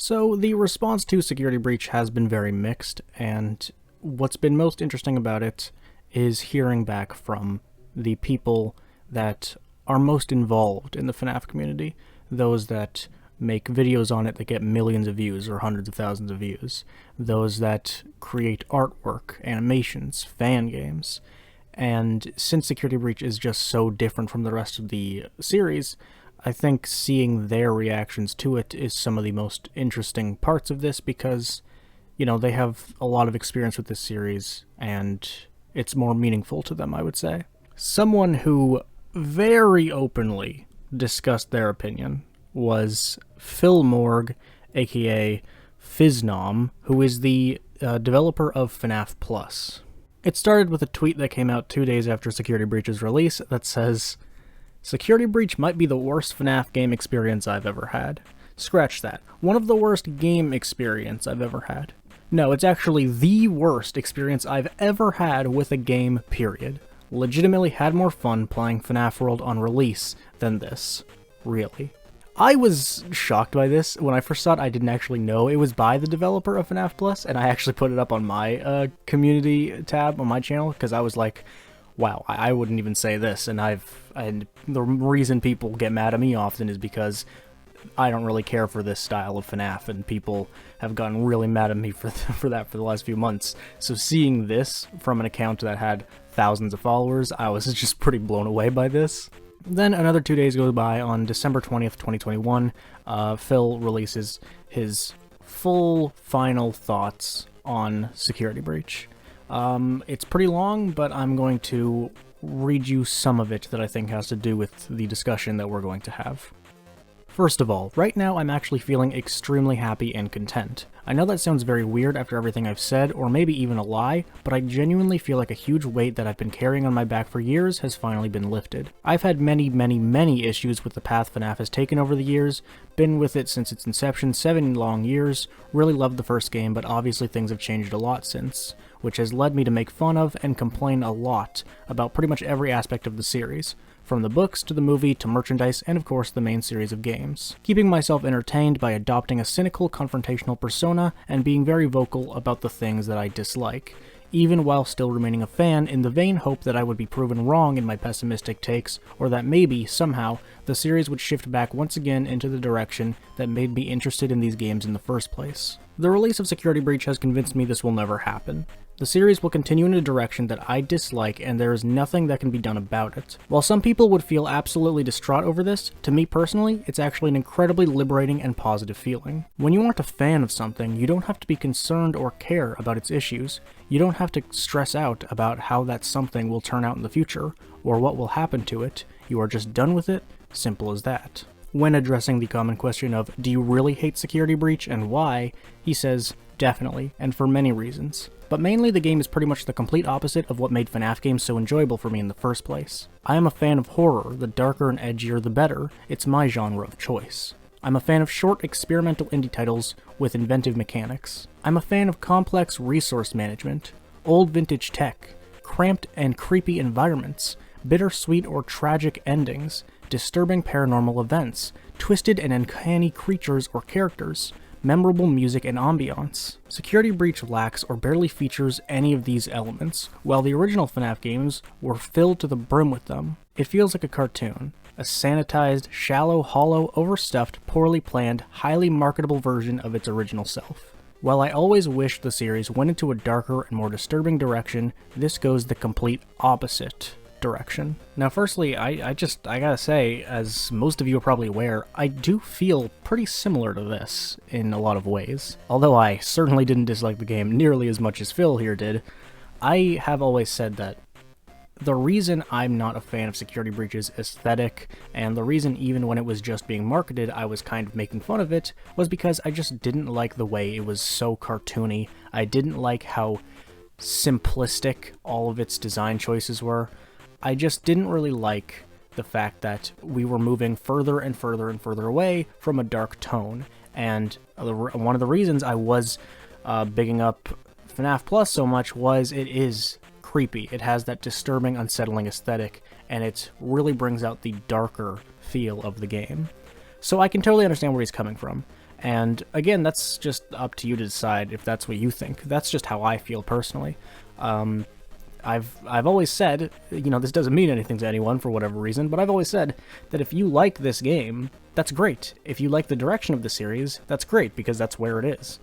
So the response to Security Breach has been very mixed, and what's been most interesting about it is hearing back from the people that are most involved in the FNAF community, those that make videos on it that get millions of views or hundreds of thousands of views, those that create artwork, animations, fan games. And since Security Breach is just so different from the rest of the series, I think seeing their reactions to it is some of the most interesting parts of this because, they have a lot of experience with this series and it's more meaningful to them, I would say. Someone who very openly discussed their opinion was Phil Morg, aka Phisnom, who is the developer of FNAF Plus. It started with a tweet that came out 2 days after Security Breach's release that says, "Security Breach might be the worst FNAF game experience I've ever had." Scratch that. One of the worst game experience I've ever had. No, it's actually the worst experience I've ever had with a game, period. Legitimately had more fun playing FNAF World on release than this. Really. I was shocked by this. When I first saw it, I didn't actually know it was by the developer of FNAF Plus, and I actually put it up on my community tab on my channel, because I was like, wow, I wouldn't even say this, and the reason people get mad at me often is because I don't really care for this style of FNAF, and people have gotten really mad at me for that for the last few months. So seeing this from an account that had thousands of followers, I was just pretty blown away by this. Then another 2 days go by. On December 20th, 2021, Phil releases his full final thoughts on Security Breach. It's pretty long, but I'm going to read you some of it that I think has to do with the discussion that we're going to have. First of all, right now I'm actually feeling extremely happy and content. I know that sounds very weird after everything I've said, or maybe even a lie, but I genuinely feel like a huge weight that I've been carrying on my back for years has finally been lifted. I've had many issues with the path FNAF has taken over the years, been with it since its inception, 7 long years, really loved the first game, but obviously things have changed a lot since, which has led me to make fun of and complain a lot about pretty much every aspect of the series, from the books to the movie to merchandise and of course the main series of games. Keeping myself entertained by adopting a cynical, confrontational persona and being very vocal about the things that I dislike, even while still remaining a fan in the vain hope that I would be proven wrong in my pessimistic takes, or that maybe, somehow, the series would shift back once again into the direction that made me interested in these games in the first place. The release of Security Breach has convinced me this will never happen. The series will continue in a direction that I dislike, and there is nothing that can be done about it. While some people would feel absolutely distraught over this, to me personally, it's actually an incredibly liberating and positive feeling. When you aren't a fan of something, you don't have to be concerned or care about its issues. You don't have to stress out about how that something will turn out in the future, or what will happen to it. You are just done with it, simple as that. When addressing the common question of, do you really hate Security Breach and why, he says, definitely, and for many reasons. But mainly the game is pretty much the complete opposite of what made FNAF games so enjoyable for me in the first place. I am a fan of horror, the darker and edgier the better, it's my genre of choice. I'm a fan of short experimental indie titles with inventive mechanics. I'm a fan of complex resource management, old vintage tech, cramped and creepy environments, bittersweet or tragic endings, disturbing paranormal events, twisted and uncanny creatures or characters, memorable music and ambiance. Security Breach lacks or barely features any of these elements, while the original FNAF games were filled to the brim with them. It feels like a cartoon, a sanitized, shallow, hollow, overstuffed, poorly planned, highly marketable version of its original self. While I always wished the series went into a darker and more disturbing direction, this goes the complete opposite direction. Now firstly, I gotta say, as most of you are probably aware, I do feel pretty similar to this in a lot of ways. Although I certainly didn't dislike the game nearly as much as Phil here did, I have always said that the reason I'm not a fan of Security Breach's aesthetic, and the reason even when it was just being marketed I was kind of making fun of it, was because I just didn't like the way it was so cartoony. I didn't like how simplistic all of its design choices were. I just didn't really like the fact that we were moving further and further and further away from a dark tone, and one of the reasons I was bigging up FNAF Plus so much was it is creepy. It has that disturbing, unsettling aesthetic, and it really brings out the darker feel of the game. So I can totally understand where he's coming from. And again, that's just up to you to decide if that's what you think. That's just how I feel personally. I've always said, this doesn't mean anything to anyone for whatever reason, but I've always said that if you like this game, that's great. If you like the direction of the series, that's great, because that's where it is.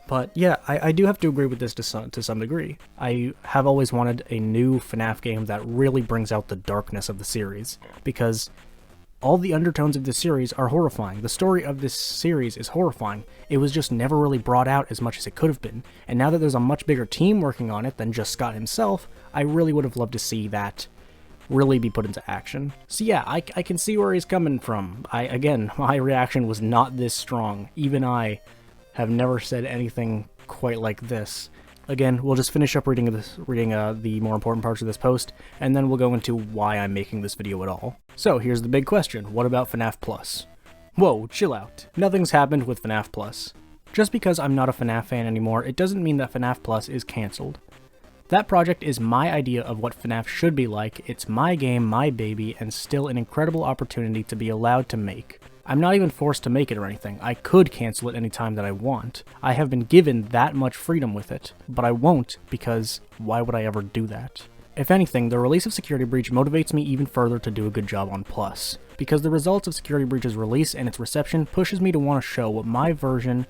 But yeah, I do have to agree with this to some degree. I have always wanted a new FNAF game that really brings out the darkness of the series, because all the undertones of this series are horrifying. The story of this series is horrifying. It was just never really brought out as much as it could have been. And now that there's a much bigger team working on it than just Scott himself, I really would have loved to see that really be put into action. So yeah, I can see where he's coming from. Again, my reaction was not this strong. Even I have never said anything quite like this. Again, we'll just finish up reading the more important parts of this post, and then we'll go into why I'm making this video at all. So here's the big question, what about FNAF Plus? Whoa, chill out. Nothing's happened with FNAF Plus. Just because I'm not a FNAF fan anymore, it doesn't mean that FNAF Plus is cancelled. That project is my idea of what FNAF should be like, it's my game, my baby, and still an incredible opportunity to be allowed to make. I'm not even forced to make it or anything. I could cancel it anytime that I want. I have been given that much freedom with it, but I won't, because why would I ever do that? If anything, the release of Security Breach motivates me even further to do a good job on Plus, because the results of Security Breach's release and its reception pushes me to want to show what my vision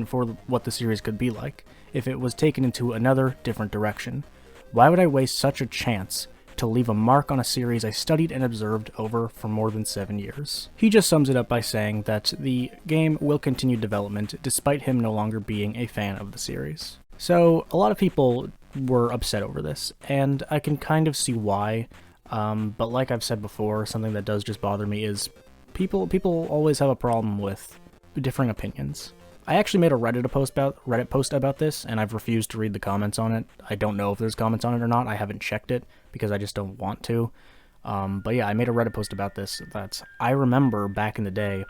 for what the series could be like, if it was taken into another, different direction. Why would I waste such a chance to leave a mark on a series I studied and observed over for more than 7 years? He just sums it up by saying that the game will continue development despite him no longer being a fan of the series. So a lot of people were upset over this, and I can kind of see why, but like I've said before, something that does just bother me is people always have a problem with differing opinions. I actually made a Reddit post about this, and I've refused to read the comments on it. I don't know if there's comments on it or not. I haven't checked it because I just don't want to. But yeah, I made a Reddit post about this. I remember back in the day,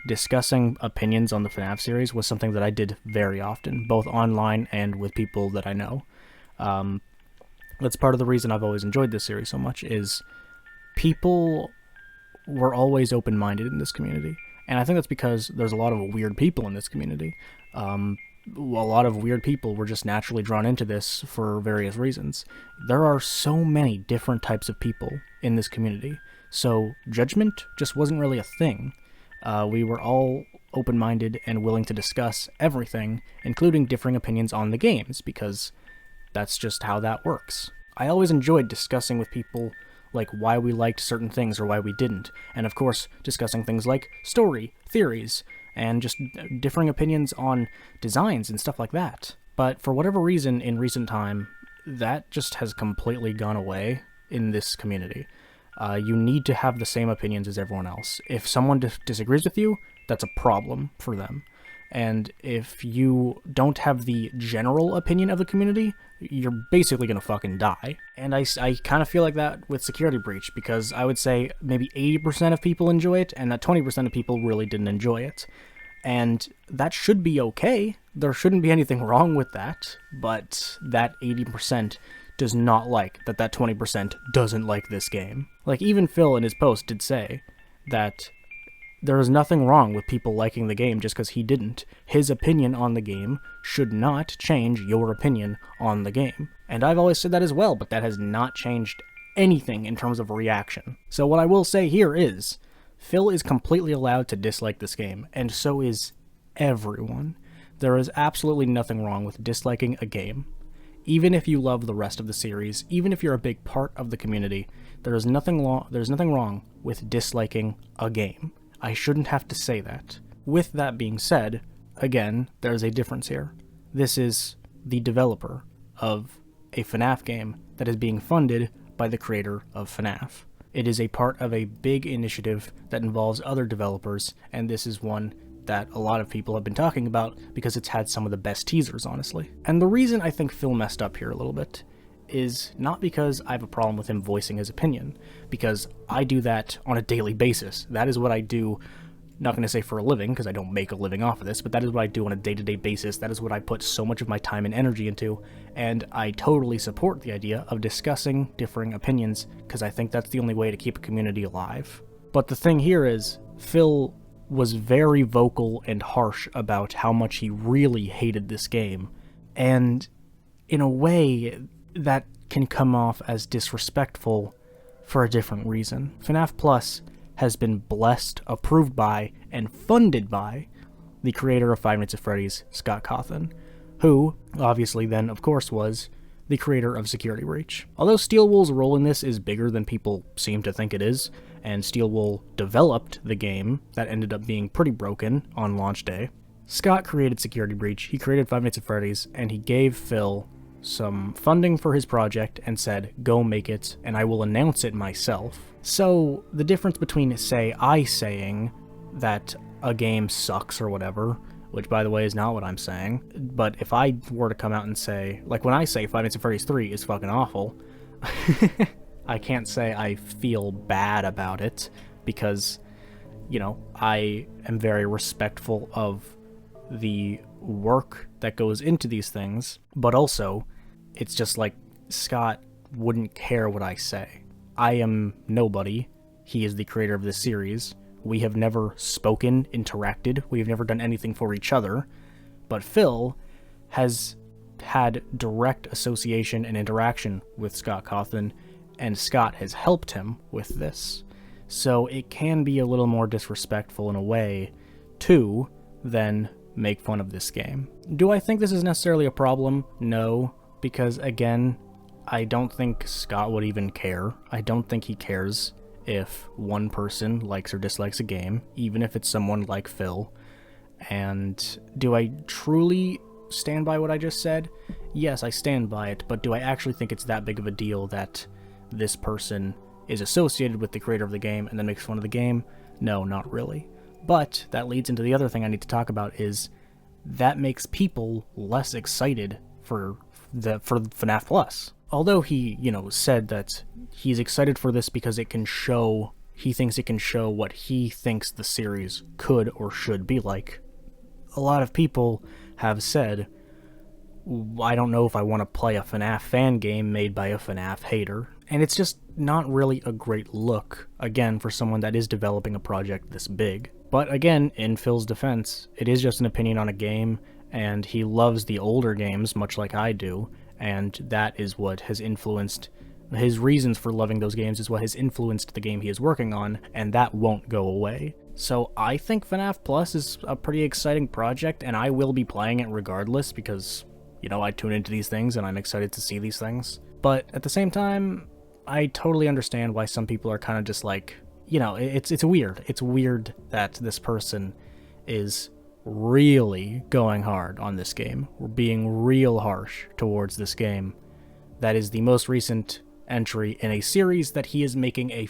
discussing opinions on the FNAF series was something that I did very often, both online and with people that I know. That's part of the reason I've always enjoyed this series so much, is people were always open-minded in this community. And I think that's because there's a lot of weird people in this community. A lot of weird people were just naturally drawn into this for various reasons. There are so many different types of people in this community, so judgment just wasn't really a thing. We were all open-minded and willing to discuss everything, including differing opinions on the games, because that's just how that works. I always enjoyed discussing with people like why we liked certain things or why we didn't, and of course discussing things like story, theories, and just differing opinions on designs and stuff like that. But for whatever reason in recent time, that just has completely gone away in this community. You need to have the same opinions as everyone else. If someone disagrees with you, that's a problem for them. And if you don't have the general opinion of the community, you're basically gonna fucking die. And I kind of feel like that with Security Breach, because I would say maybe 80% of people enjoy it, and that 20% of people really didn't enjoy it. And that should be okay. There shouldn't be anything wrong with that, but that 80% does not like that 20% doesn't like this game. Like, even Phil in his post did say that there is nothing wrong with people liking the game just because he didn't. His opinion on the game should not change your opinion on the game. And I've always said that as well, but that has not changed anything in terms of reaction. So what I will say here is, Phil is completely allowed to dislike this game, and so is everyone. There is absolutely nothing wrong with disliking a game. Even if you love the rest of the series, even if you're a big part of the community, there's nothing wrong with disliking a game. I shouldn't have to say that. With that being said, again, there's a difference here. This is the developer of a FNAF game that is being funded by the creator of FNAF. It is a part of a big initiative that involves other developers, and this is one that a lot of people have been talking about because it's had some of the best teasers, honestly. And the reason I think Phil messed up here a little bit is not because I have a problem with him voicing his opinion, because I do that on a daily basis. That is what I do, not going to say for a living, because I don't make a living off of this, but that is what I do on a day-to-day basis. That is what I put so much of my time and energy into, and I totally support the idea of discussing differing opinions, because I think that's the only way to keep a community alive. But the thing here is, Phil was very vocal and harsh about how much he really hated this game. And in a way, that can come off as disrespectful for a different reason. FNAF Plus has been blessed, approved by, and funded by the creator of Five Nights at Freddy's, Scott Cawthon, who, obviously then, of course, was the creator of Security Breach. Although Steel Wool's role in this is bigger than people seem to think it is, and Steel Wool developed the game that ended up being pretty broken on launch day, Scott created Security Breach, he created Five Nights at Freddy's, and he gave Phil some funding for his project and said, go make it, and I will announce it myself. So, the difference between, say, I saying that a game sucks or whatever, which, by the way, is not what I'm saying, but if I were to come out and say, like when I say Five Nights at Freddy's 3 is fucking awful, I can't say I feel bad about it, because, you know, I am very respectful of the work that goes into these things, but also, it's just like, Scott wouldn't care what I say. I am nobody. He is the creator of this series. We have never spoken, interacted, we have never done anything for each other, but Phil has had direct association and interaction with Scott Cawthon, and Scott has helped him with this. So it can be a little more disrespectful in a way, too, than make fun of this game. Do I think this is necessarily a problem? No, because again, I don't think Scott would even care. I don't think he cares if one person likes or dislikes a game, even if it's someone like Phil. And do I truly stand by what I just said? Yes, I stand by it, but do I actually think it's that big of a deal that this person is associated with the creator of the game and then makes fun of the game? No, not really. But that leads into the other thing I need to talk about, is that makes people less excited for FNAF Plus. Although he, you know, said that he's excited for this because it can show, he thinks it can show what he thinks the series could or should be like, a lot of people have said, I don't know if I want to play a FNAF fan game made by a FNAF hater. And it's just not really a great look, again, for someone that is developing a project this big. But again, in Phil's defense, it is just an opinion on a game, and he loves the older games, much like I do, and that is what has influenced, his reasons for loving those games is what has influenced the game he is working on, and that won't go away. So I think FNAF Plus is a pretty exciting project, and I will be playing it regardless, because, you know, I tune into these things and I'm excited to see these things. But at the same time, I totally understand why some people are kind of just like, you know, it's weird. It's weird that this person is really going hard on this game. We're being real harsh towards this game. That is the most recent entry in a series that he is making a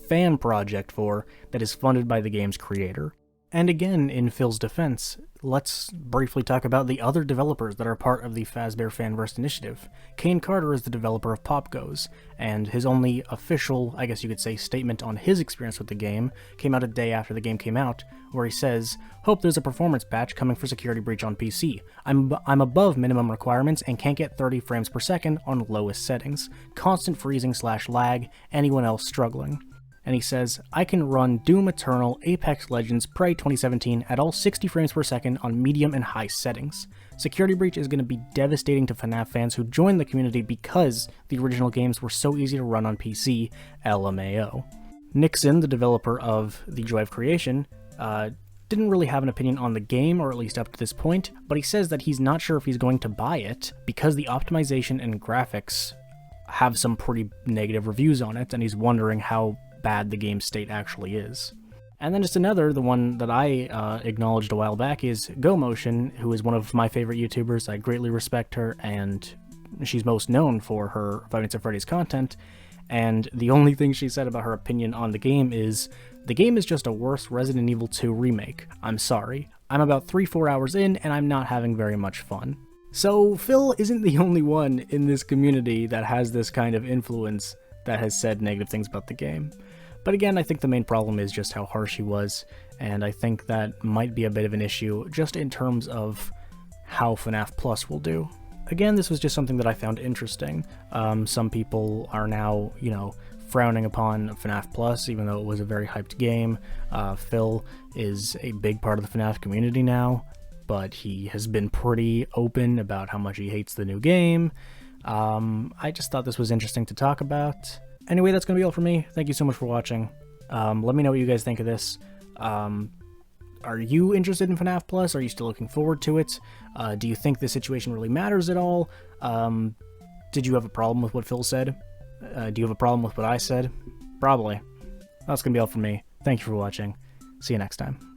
fan project for that is funded by the game's creator. And again, in Phil's defense, let's briefly talk about the other developers that are part of the Fazbear Fanverse initiative. Kane Carter is the developer of Pop Goes, and his only official, I guess you could say, statement on his experience with the game came out a day after the game came out, where he says, "Hope there's a performance patch coming for Security Breach on PC. I'm above minimum requirements and can't get 30 frames per second on lowest settings. Constant freezing/lag, anyone else struggling?" And he says, "I can run Doom Eternal, Apex Legends, Prey 2017 at all 60 frames per second on medium and high settings. Security Breach is going to be devastating to FNAF fans who joined the community because the original games were so easy to run on PC, LMAO." Nixon, the developer of The Joy of Creation, didn't really have an opinion on the game, or at least up to this point, but he says that he's not sure if he's going to buy it because the optimization and graphics have some pretty negative reviews on it, and he's wondering how bad the game state actually is. And then just another, the one that I acknowledged a while back, is GoMotion, who is one of my favorite YouTubers. I greatly respect her, and she's most known for her Five Nights at Freddy's content, and the only thing she said about her opinion on the game is, "The game is just a worse Resident Evil 2 remake. I'm sorry. I'm about 3-4 hours in, and I'm not having very much fun." So Phil isn't the only one in this community that has this kind of influence that has said negative things about the game. But again, I think the main problem is just how harsh he was, and I think that might be a bit of an issue just in terms of how FNAF Plus will do. Again, this was just something that I found interesting. Some people are now, you know, frowning upon FNAF Plus, even though it was a very hyped game. Phil is a big part of the FNAF community now, but he has been pretty open about how much he hates the new game. I just thought this was interesting to talk about. Anyway, that's going to be all for me. Thank you so much for watching. Let me know what you guys think of this. Are you interested in FNAF Plus? Are you still looking forward to it? Do you think this situation really matters at all? Did you have a problem with what Phil said? Do you have a problem with what I said? Probably. That's going to be all from me. Thank you for watching. See you next time.